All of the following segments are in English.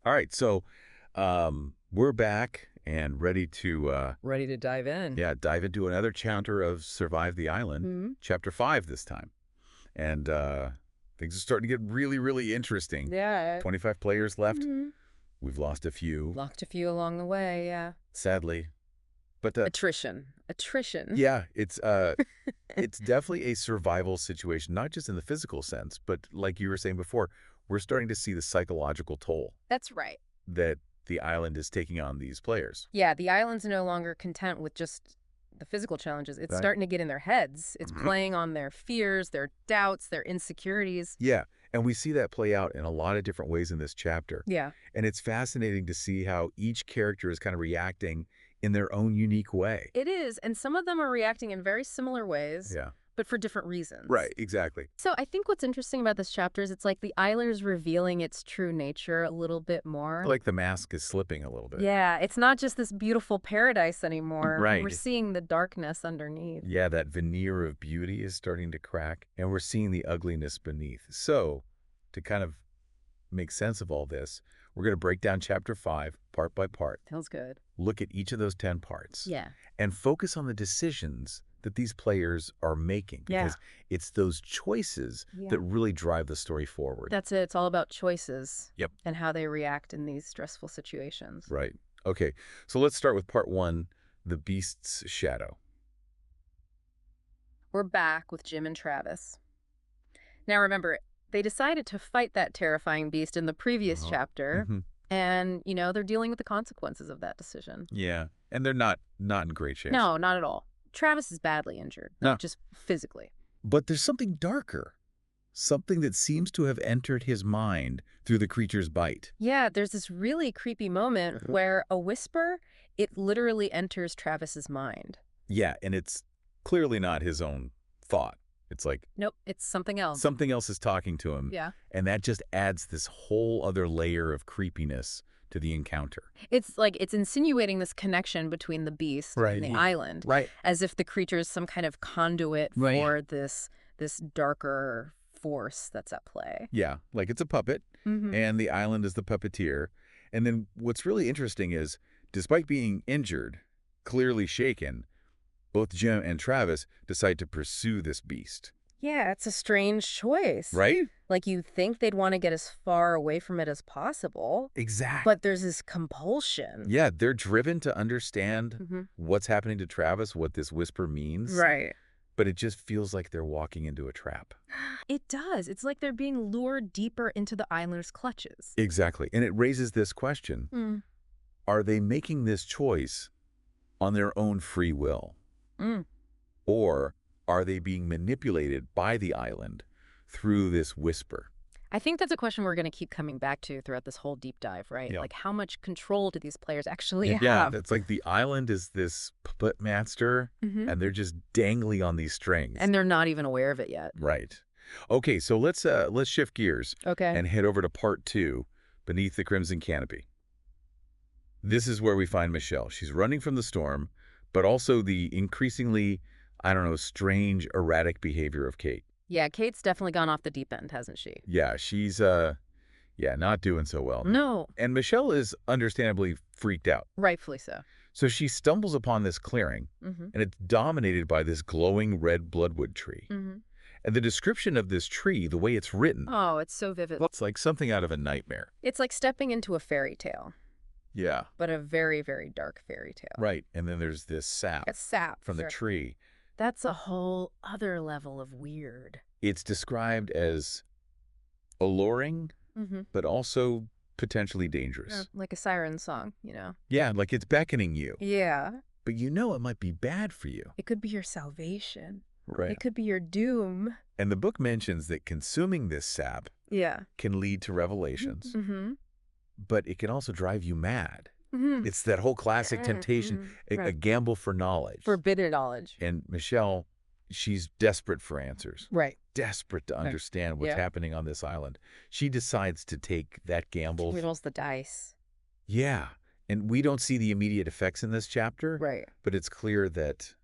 All right, so we're back and ready to Ready to dive in. yeah, dive into another chapter of Survive the Island, Hmm. chapter 5 this time. And things are starting to get really, really interesting. Yeah. 25 players left. Hmm. We've lost a few, Locked a few along the way, yeah. sadly. But Attrition. Attrition. yeah, it's definitely a survival situation, not just in the physical sense, but like you were saying before, we're starting to see the psychological toll That's right. that the island is taking on these players. Yeah, the island's no longer content with just the physical challenges. It's Right. starting to get in their heads. It's playing on their fears, their doubts, their insecurities. Yeah, and we see that play out in a lot of different ways in this chapter. Yeah, And it's fascinating to see how each character is kind of reacting in their own unique way. it is. And some of them are reacting in very similar ways, Yeah. but for different reasons. Right, exactly. So I think what's interesting about this chapter is it's like the island's revealing its true nature a little bit more. Like the mask is slipping a little bit. Yeah, it's not just this beautiful paradise anymore. Right. We're seeing the darkness underneath. Yeah, that veneer of beauty is starting to crack, and we're seeing the ugliness beneath. So, to kind of make sense of all this, we're going to break down chapter 5 part by part, Feels good. look at each of those 10 parts, Yeah. and focus on the decisions that these players are making, Yeah. because it's those choices Yeah. that really drive the story forward. That's it. It's all about choices. Yep. And how they react in these stressful situations. Right. Okay, so let's start with part 1, the beast's shadow. We're back with Jim and Travis. Now remember, they decided to fight that terrifying beast in the previous Uh-huh. chapter. Mhm. And, they're dealing with the consequences of that decision. Yeah, and they're not in great shape. No, not at all. Travis is badly injured. No. Just physically. But there's something darker, something that seems to have entered his mind through the creature's bite. Yeah, there's this really creepy moment where a whisper, it literally enters Travis's mind. Yeah, and it's clearly not his own thought. It's like Nope, it's something else. something else is talking to him, Yeah. and that just adds this whole other layer of creepiness to the encounter. It's like it's insinuating this connection between the beast Right. and the island, Right. as if the creature is some kind of conduit Right. for this darker force that's at play. Yeah, like it's a puppet, Mm-hmm. and the island is the puppeteer. And then what's really interesting is, despite being injured, clearly shaken, both Jim and Travis decide to pursue this beast. Yeah, it's a strange choice. Right? Like you'd think they'd want to get as far away from it as possible, Exactly. but there's this compulsion. Yeah, they're driven to understand Mm-hmm. what's happening to Travis, what this whisper means. Right. But it just feels like they're walking into a trap. It does. It's like they're being lured deeper into the island's clutches. Exactly. And it raises this question. Mm. Are they making this choice on their own free will? Mm. Or are they being manipulated by the island through this whisper? I think that's a question we're going to keep coming back to throughout this whole deep dive, right? Yeah. Like how much control do these players actually Yeah, have? it's like the island is this puppet master, Mhm. and they're just dangling on these strings. And they're not even aware of it yet. Right. Okay, so let's shift gears Okay. and head over to part 2, Beneath the Crimson Canopy. This is where we find Michelle. She's running from the storm, but also the increasingly, I don't know, strange, erratic behavior of Kate. Yeah, Kate's definitely gone off the deep end, hasn't she? Yeah, she's not doing so well. No, And Michelle is understandably freaked out. rightfully so. So she stumbles upon this clearing, Mm-hmm. and it's dominated by this glowing red bloodwood tree. Mm-hmm. And the description of this tree, the way it's written, Oh, it's so vivid. it's like something out of a nightmare. It's like stepping into a fairy tale, Yeah. but a very, very dark fairy tale. Right. And then there's this sap It's sap. from the Sure. tree. That's a whole other level of weird. It's described as alluring, Mm-hmm. but also potentially dangerous. Like a siren song, Yeah, like it's beckoning you, Yeah. but you know it might be bad for you. It could be your salvation. Right. It could be your doom. And the book mentions that consuming this sap Yeah. can lead to revelations, Mm-hmm. but it can also drive you mad. Mm-hmm. It's that whole classic temptation, a gamble for knowledge. Forbidden knowledge. And Michelle, she's desperate for answers, Right. desperate to understand what's Yeah. happening on this island. She decides to take that gamble. She rolls the dice. Yeah. And we don't see the immediate effects in this chapter, Right. but it's clear that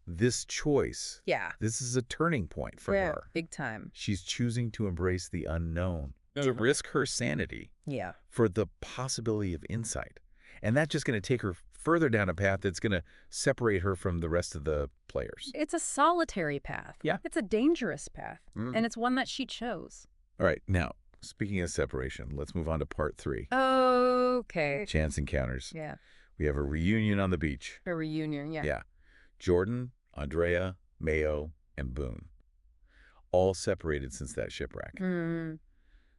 this choice, Yeah. this is a turning point for her. Big time. She's choosing to embrace the unknown to risk her sanity Yeah. for the possibility of insight. And that's just going to take her further down a path that's going to separate her from the rest of the players. It's a solitary path. Yeah. It's a dangerous path. Mm. And it's one that she chose. All right, now, speaking of separation, let's move on to part 3. Okay. Chance encounters. Yeah. We have a reunion on the beach. A reunion, yeah. Yeah. Jordan, Andrea, Mayo, and Boone. All separated since that shipwreck. Mm.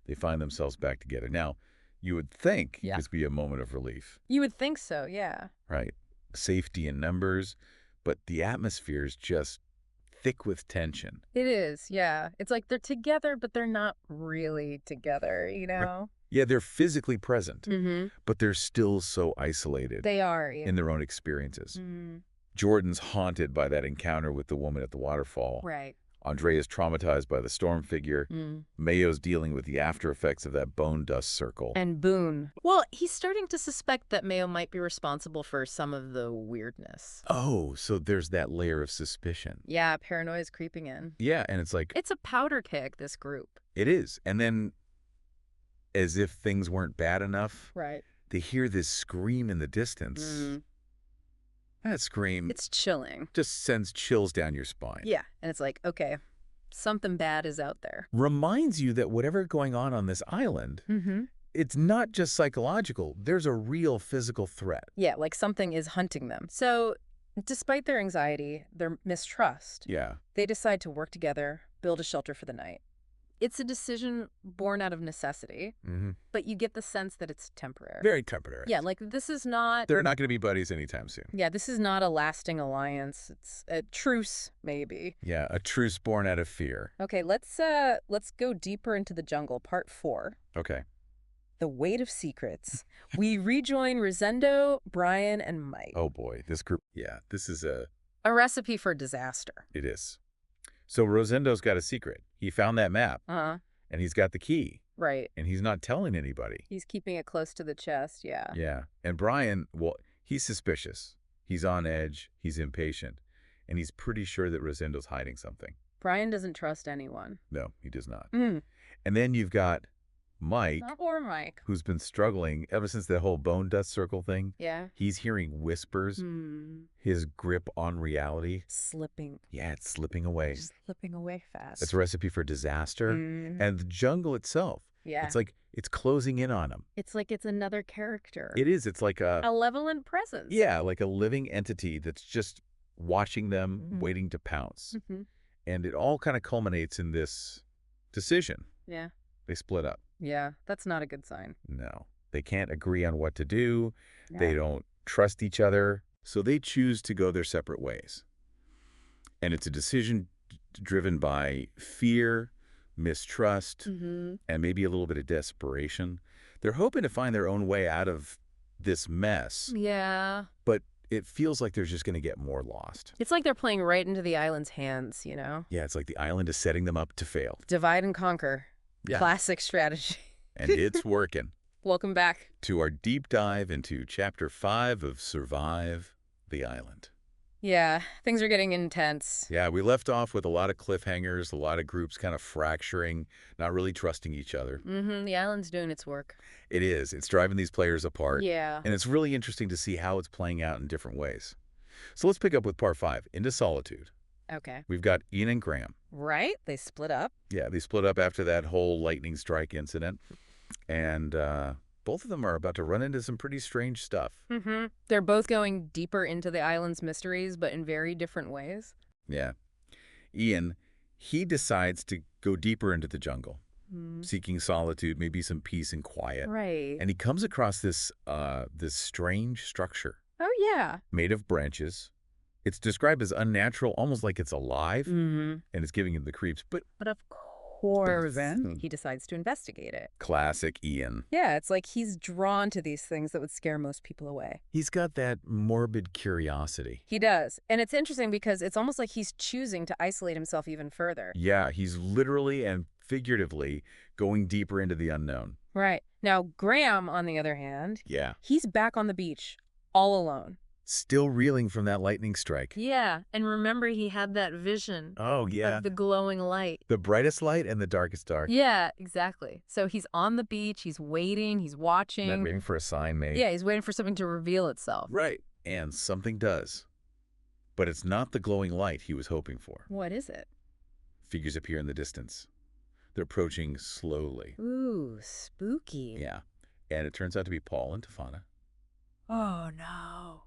They find themselves back together. Now, you would think Yeah. this would be a moment of relief, You would think so, yeah. right? Safety in numbers, but the atmosphere is just thick with tension. It is, yeah. It's like they're together, but they're not really together, you know? Yeah, they're physically present, Mm-hmm. but they're still so isolated They are, yeah. in their own experiences. Mm. Jordan's haunted by that encounter with the woman at the waterfall. Right. Andrea's traumatized by the storm figure. Mm. Mayo's dealing with the after effects of that bone dust circle. And Boone. Well, he's starting to suspect that Mayo might be responsible for some of the weirdness. Oh, so there's that layer of suspicion. Yeah, paranoia's creeping in. Yeah, and it's like, It's a powder keg, this group. it is. And then, as if things weren't bad enough, Right. they hear this scream in the distance. Mm. That scream It's chilling. just sends chills down your spine. Yeah. And it's like, okay, something bad is out there. Reminds you that whatever's going on this island, Mm-hmm. it's not just psychological. There's a real physical threat. Yeah, like something is hunting them. So, despite their anxiety, their mistrust, Yeah. they decide to work together, build a shelter for the night. It's a decision born out of necessity, Mm-hmm. but you get the sense that it's temporary. Very temporary. Yeah, like this is not... They're not going to be buddies anytime soon. Yeah, this is not a lasting alliance. It's a truce, maybe. Yeah, a truce born out of fear. Okay, let's go deeper into the jungle, part 4. Okay. The Weight of Secrets. We rejoin Rosendo, Brian, and Mike. Oh boy, this group. Yeah, this is A recipe for disaster. it is. So Rosendo's got a secret. He found that map, Uh-huh. and he's got the key, Right. and he's not telling anybody. He's keeping it close to the chest, yeah. Yeah. And Brian, well, he's suspicious. He's on edge. He's impatient. And he's pretty sure that Rosendo's hiding something. Brian doesn't trust anyone. No, he does not. Mm. And then you've got Mike, Not poor Mike. who's been struggling ever since that whole bone dust circle thing. Yeah. He's hearing whispers, Hmm. his grip on reality. Slipping. Yeah, it's slipping away. Slipping away fast. That's a recipe for disaster. Mm. And the jungle itself, Yeah. it's like it's closing in on him. It's like it's another character. It is. It's like A malevolent presence. yeah, like a living entity that's just watching them, Mhm. waiting to pounce. Hmm. And it all kind of culminates in this decision. Yeah. They split up. Yeah. That's not a good sign. No, they can't agree on what to do. They Yeah. don't trust each other. So they choose to go their separate ways. And it's a decision driven by fear, mistrust, Mm-hmm. and maybe a little bit of desperation. They're hoping to find their own way out of this mess, Yeah. but it feels like they're just going to get more lost. It's like they're playing right into the island's hands, you know? Yeah, it's like the island is setting them up to fail. Divide and conquer. Yeah. Classic strategy. And it's working. Welcome back. To our deep dive into Chapter 5 of Survive the Island. Yeah, things are getting intense. Yeah, we left off with a lot of cliffhangers, a lot of groups kind of fracturing, not really trusting each other. Mm-hmm. The island's doing its work. It is. It's driving these players apart. Yeah. And it's really interesting to see how it's playing out in different ways. So let's pick up with part 5, Into Solitude. Okay. We've got Ian and Graham. Right? They split up. Yeah, they split up after that whole lightning strike incident. And both of them are about to run into some pretty strange stuff. Mm-hmm. They're both going deeper into the island's mysteries, but in very different ways. Yeah. Ian, he decides to go deeper into the jungle, Mm. seeking solitude, maybe some peace and quiet. Right. And he comes across this strange structure Oh, yeah. made of branches. It's described as unnatural, almost like it's alive, Mm-hmm. and it's giving him the creeps. But But of course, he decides to investigate it. classic Ian. Yeah, it's like he's drawn to these things that would scare most people away. He's got that morbid curiosity. He does. And it's interesting because it's almost like he's choosing to isolate himself even further. Yeah, he's literally and figuratively going deeper into the unknown. Right. Now, Graham, on the other hand, Yeah. he's back on the beach all alone. Still reeling from that lightning strike. Yeah, and remember he had that vision Oh, yeah. of the glowing light. The brightest light and the darkest dark. Yeah, exactly. So he's on the beach, he's waiting, he's Not watching. waiting for a sign, mate. Yeah, he's waiting for something to reveal itself. Right. And something does. But it's not the glowing light he was hoping for. What is it? Figures appear in the distance. They're approaching slowly. Ooh, spooky. Yeah. And it turns out to be Paul and Tefana. Oh, no.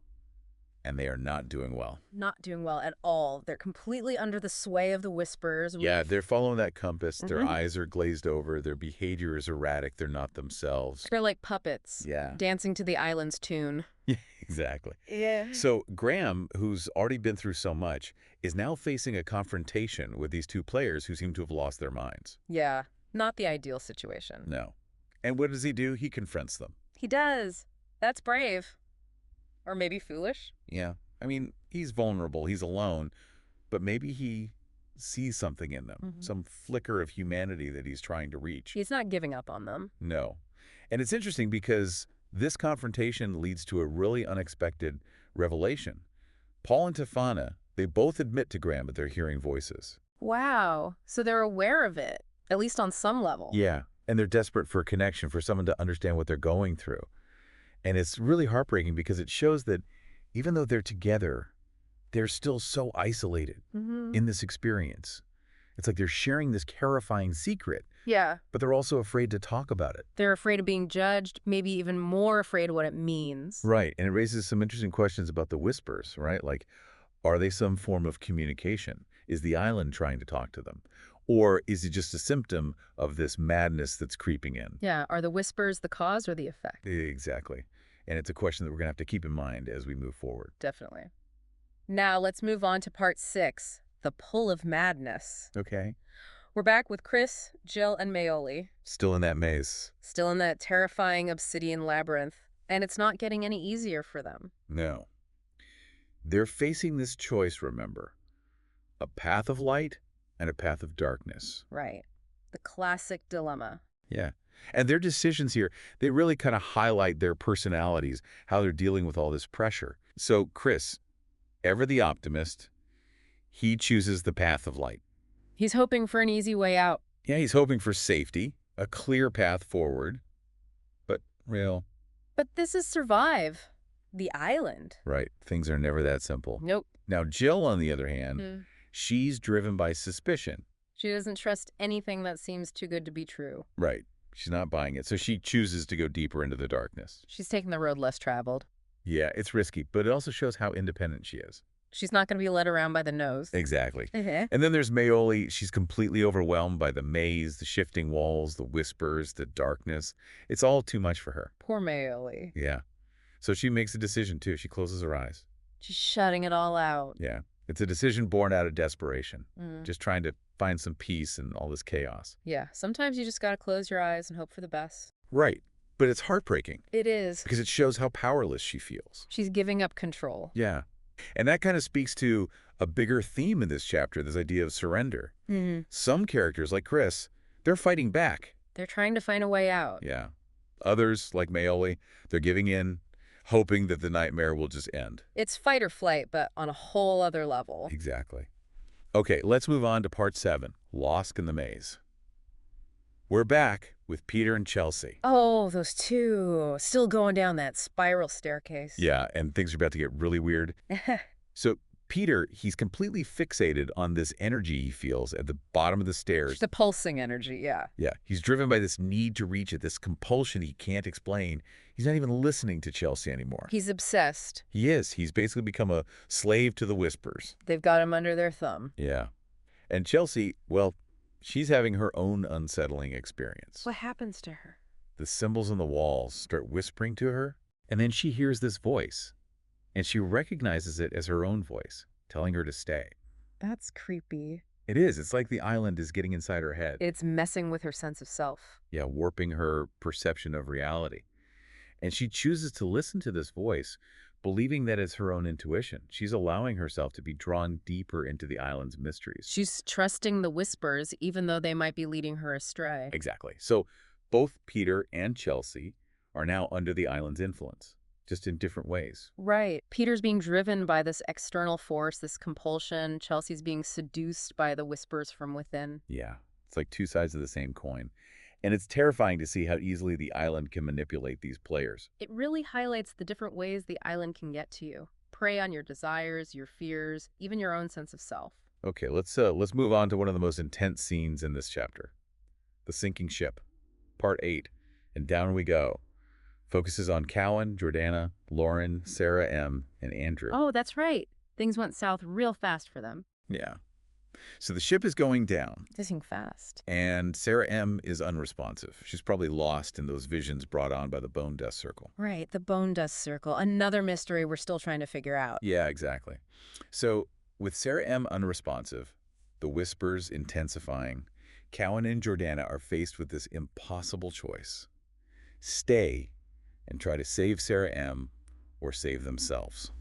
And they are not doing well. Not doing well at all. They're completely under the sway of the whispers. Yeah, they're following that compass. Their Mhm. eyes are glazed over. Their behavior is erratic. They're not themselves. They're like puppets. Yeah. Dancing to the island's tune. Yeah, exactly. Yeah. So Graham, who's already been through so much, is now facing a confrontation with these two players who seem to have lost their minds. Yeah, not the ideal situation. No. And what does he do? He confronts them. He does. That's brave. Or maybe foolish. Yeah. I mean, he's vulnerable. He's alone. But maybe he sees something in them, Mhm. some flicker of humanity that he's trying to reach. He's not giving up on them. No. And it's interesting because this confrontation leads to a really unexpected revelation. Paul and Tefana, they both admit to Graham that they're hearing voices. Wow. So they're aware of it, at least on some level. Yeah. And they're desperate for a connection, for someone to understand what they're going through. And it's really heartbreaking because it shows that even though they're together, they're still so isolated Mhm. in this experience. It's like they're sharing this terrifying secret, Yeah. but they're also afraid to talk about it. They're afraid of being judged, maybe even more afraid of what it means. Right. And it raises some interesting questions about the whispers, right? Like, are they some form of communication? Is the island trying to talk to them? Or is it just a symptom of this madness that's creeping in? Yeah. Are the whispers the cause or the effect? Exactly. And it's a question that we're going to have to keep in mind as we move forward. Definitely. Now let's move on to part 6, the pull of madness. Okay. We're back with Chris, Jill, and Mayoli, Still in that maze. still in that terrifying obsidian labyrinth, and it's not getting any easier for them. No. They're facing this choice, remember. A path of light and a path of darkness. Right. The classic dilemma. Yeah. And their decisions here, they really kind of highlight their personalities, how they're dealing with all this pressure. So Chris, ever the optimist, he chooses the path of light. He's hoping for an easy way out. Yeah, he's hoping for safety, a clear path forward. But, real, But this is survive. The island. right, things are never that simple. Nope. Now, Jill, on the other hand, Mm. she's driven by suspicion. She doesn't trust anything that seems too good to be true. Right. She's not buying it. So she chooses to go deeper into the darkness. She's taking the road less traveled. Yeah, it's risky, but it also shows how independent she is. She's not going to be led around by the nose. Exactly. Uh-huh. And then there's Mayoli. She's completely overwhelmed by the maze, the shifting walls, the whispers, the darkness. It's all too much for her. Poor Mayoli. Yeah. So she makes a decision, too. She closes her eyes. She's shutting it all out. Yeah. It's a decision born out of desperation, Mm. just trying to find some peace in all this chaos. Yeah, sometimes you just got to close your eyes and hope for the best. Right. But it's heartbreaking It is. because it shows how powerless she feels. She's giving up control. Yeah. And that kind of speaks to a bigger theme in this chapter, this idea of surrender. Mm. Some characters, like Chris, they're fighting back. They're trying to find a way out. Yeah. Others, like Mayoli, they're giving in, hoping that the nightmare will just end. It's fight or flight, but on a whole other level. Exactly. Okay, let's move on to part 7, Lost in the Maze. We're back with Peter and Chelsea. Oh, those two. Still going down that spiral staircase. Yeah, and things are about to get really weird. So Peter, he's completely fixated on this energy he feels at the bottom of the stairs. The pulsing energy, yeah. Yeah, he's driven by this need to reach it, this compulsion he can't explain. He's not even listening to Chelsea anymore. He's obsessed. He is. He's basically become a slave to the whispers. They've got him under their thumb. Yeah. And Chelsea, well, she's having her own unsettling experience. What happens to her? The symbols on the walls start whispering to her, and then she hears this voice, and she recognizes it as her own voice, telling her to stay. That's creepy. It is. It's like the island is getting inside her head. It's messing with her sense of self. Yeah, warping her perception of reality. And she chooses to listen to this voice, believing that it's her own intuition. She's allowing herself to be drawn deeper into the island's mysteries. She's trusting the whispers, even though they might be leading her astray. Exactly. So both Peter and Chelsea are now under the island's influence. just in different ways. Right. Peter's being driven by this external force, this compulsion. Chelsea's being seduced by the whispers from within. Yeah, it's like two sides of the same coin. And it's terrifying to see how easily the island can manipulate these players. It really highlights the different ways the island can get to you. Prey on your desires, your fears, even your own sense of self. Okay, let's move on to one of the most intense scenes in this chapter. The sinking ship, part 8. And down we go. Focuses on Cowan, Jordana, Lauren, Sarah M., and Andrew. Oh, that's right. Things went south real fast for them. Yeah. So the ship is going down, Dissing fast. and Sarah M. is unresponsive. She's probably lost in those visions brought on by the bone dust circle. Right, the bone dust circle. Another mystery we're still trying to figure out. Yeah, exactly. So with Sarah M. unresponsive, the whispers intensifying, Cowan and Jordana are faced with this impossible choice. Stay and try to save Sarah M. or save themselves.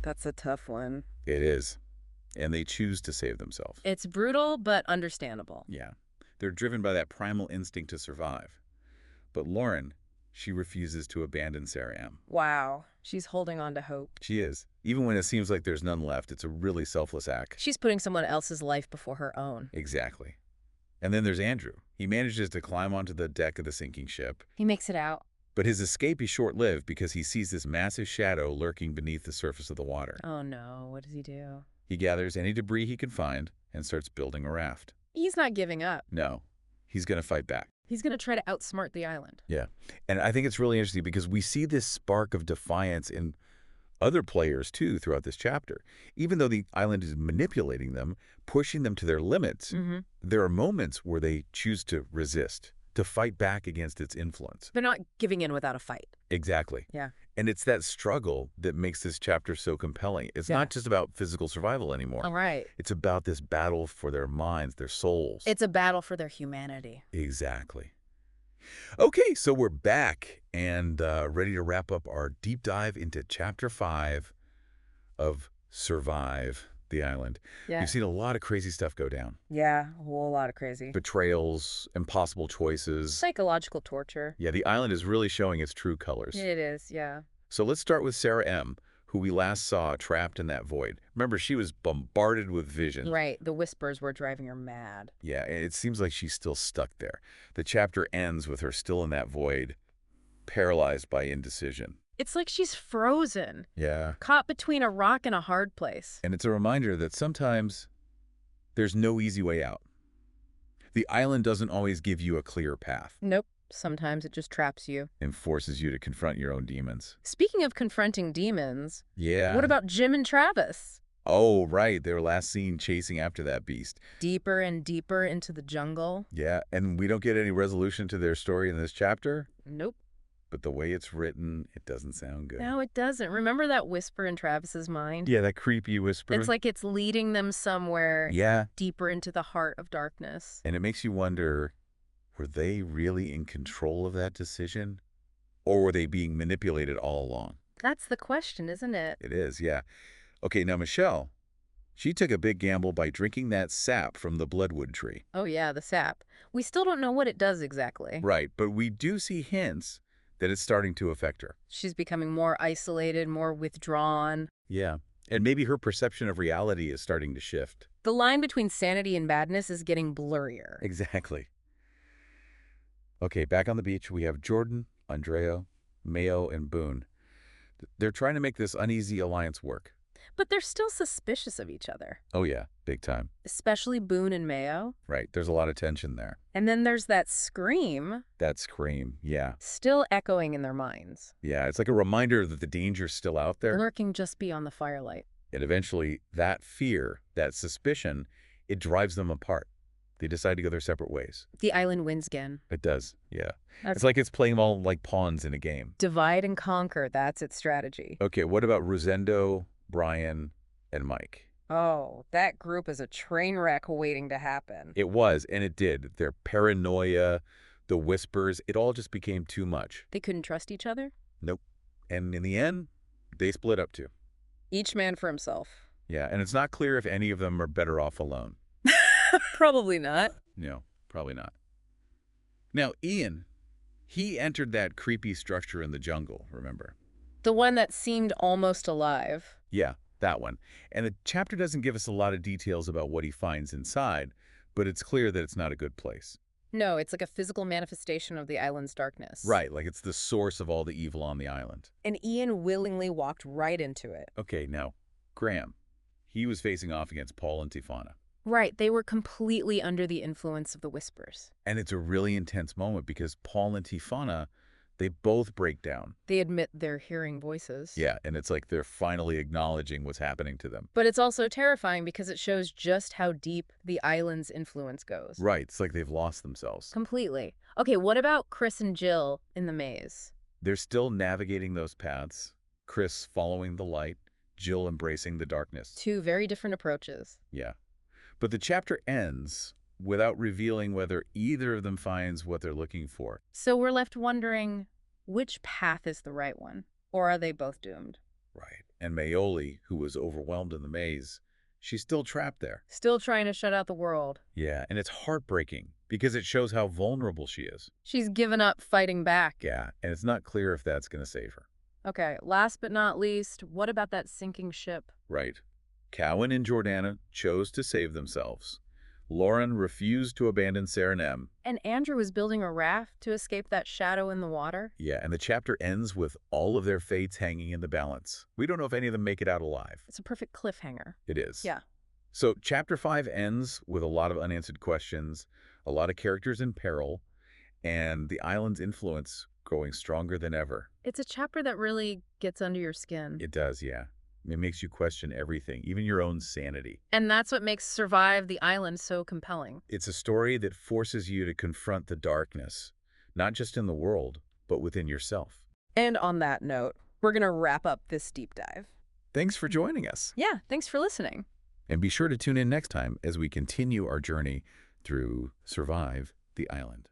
That's a tough one. It is. And they choose to save themselves. It's brutal, but understandable. Yeah. They're driven by that primal instinct to survive. But Lauren, she refuses to abandon Sarah M. Wow. She's holding on to hope. She is. Even when it seems like there's none left, it's a really selfless act. She's putting someone else's life before her own. Exactly. And then there's Andrew. He manages to climb onto the deck of the sinking ship. He makes it out. But his escape is short-lived because he sees this massive shadow lurking beneath the surface of the water. Oh no, what does he do? He gathers any debris he can find and starts building a raft. He's not giving up. No, he's going to fight back. He's going to try to outsmart the island. Yeah. And I think it's really interesting because we see this spark of defiance in other players, too, throughout this chapter. Even though the island is manipulating them, pushing them to their limits, there are moments where they choose to resist, to fight back against its influence. They're not giving in without a fight. Exactly. Yeah. And it's that struggle that makes this chapter so compelling. It's Yeah. not just about physical survival anymore. All right. It's about this battle for their minds, their souls. It's a battle for their humanity. Exactly. Okay, so we're back and ready to wrap up our deep dive into Chapter 5 of Survive the Island. Yeah. We've seen a lot of crazy stuff go down. Yeah, a whole lot of crazy. Betrayals, impossible choices. Psychological torture. Yeah, the island is really showing its true colors. It is, yeah. So let's start with Sarah M., who we last saw trapped in that void. Remember, she was bombarded with visions. Right, the whispers were driving her mad. Yeah, and it seems like she's still stuck there. The chapter ends with her still in that void, paralyzed by indecision. It's like she's frozen, Yeah. caught between a rock and a hard place. And it's a reminder that sometimes there's no easy way out. The island doesn't always give you a clear path Nope, sometimes it just traps you. and forces you to confront your own demons. Speaking of confronting demons, Yeah. what about Jim and Travis? Oh, right. They were last seen chasing after that beast. Deeper and deeper into the jungle? Yeah, and we don't get any resolution to their story in this chapter, Nope. but the way it's written, it doesn't sound good. No, it doesn't. Remember that whisper in Travis's mind? Yeah, that creepy whisper. It's like it's leading them somewhere Yeah, deeper into the heart of darkness. and it makes you wonder, were they really in control of that decision? Or were they being manipulated all along? That's the question, isn't it? It is, yeah. Okay, now Michelle, she took a big gamble by drinking that sap from the bloodwood tree. Oh yeah, the sap. We still don't know what it does exactly. Right, but we do see hints that it's starting to affect her. She's becoming more isolated, more withdrawn. Yeah, and maybe her perception of reality is starting to shift. The line between sanity and madness is getting blurrier. Exactly. Okay, back on the beach, we have Jordan, Andrea, Mayo, and Boone. They're trying to make this uneasy alliance work. But they're still suspicious of each other, Oh yeah, big time. especially Boone and Mayo. Right, there's a lot of tension there. And then there's that scream That scream, yeah. still echoing in their minds, Yeah, it's like a reminder that the danger's still out there. lurking just beyond the firelight. And eventually, that fear, that suspicion, it drives them apart. They decide to go their separate ways. The island wins again. It does, yeah. That's- It's like it's playing them all like pawns in a game. Divide and conquer, that's its strategy. Okay, what about Rosendo, Brian, and Mike? Oh, that group is a train wreck waiting to happen. It was, and it did. Their paranoia, the whispers, it all just became too much. They couldn't trust each other? Nope. And in the end, they split up too. Each man for himself. Yeah, and it's not clear if any of them are better off alone. Probably not. No, probably not. Now, Ian, he entered that creepy structure in the jungle, remember? The one that seemed almost alive. Yeah, that one. And the chapter doesn't give us a lot of details about what he finds inside, but it's clear that it's not a good place. No, it's like a physical manifestation of the island's darkness. Right, like it's the source of all the evil on the island. And Ian willingly walked right into it. Okay, now, Graham. He was facing off against Paul and Tifana. Right, they were completely under the influence of the whispers. And it's a really intense moment because Paul and Tifana, they both break down. They admit they're hearing voices. Yeah, and it's like they're finally acknowledging what's happening to them. But it's also terrifying because it shows just how deep the island's influence goes. Right, it's like they've lost themselves. Completely. Okay, what about Chris and Jill in the maze? They're still navigating those paths. Chris following the light, Jill embracing the darkness. Two very different approaches. Yeah. But the chapter ends without revealing whether either of them finds what they're looking for. So we're left wondering, which path is the right one? Or are they both doomed? Right. And Mayoli, who was overwhelmed in the maze, she's still trapped there. Still trying to shut out the world. Yeah, and it's heartbreaking because it shows how vulnerable she is. She's given up fighting back. Yeah, and it's not clear if that's going to save her. Okay, last but not least, what about that sinking ship? Right. Cowan and Jordana chose to save themselves. Lauren refused to abandon Sarah and Em. And Andrew was building a raft to escape that shadow in the water? Yeah, and the chapter ends with all of their fates hanging in the balance. We don't know if any of them make it out alive. It's a perfect cliffhanger. It is. Yeah. So chapter 5 ends with a lot of unanswered questions, a lot of characters in peril, and the island's influence growing stronger than ever. It's a chapter that really gets under your skin. It does, yeah. It makes you question everything, even your own sanity. And that's what makes Survive the Island so compelling. It's a story that forces you to confront the darkness, not just in the world, but within yourself. And on that note, we're going to wrap up this deep dive. Thanks for joining us. Yeah, thanks for listening. And be sure to tune in next time as we continue our journey through Survive the Island.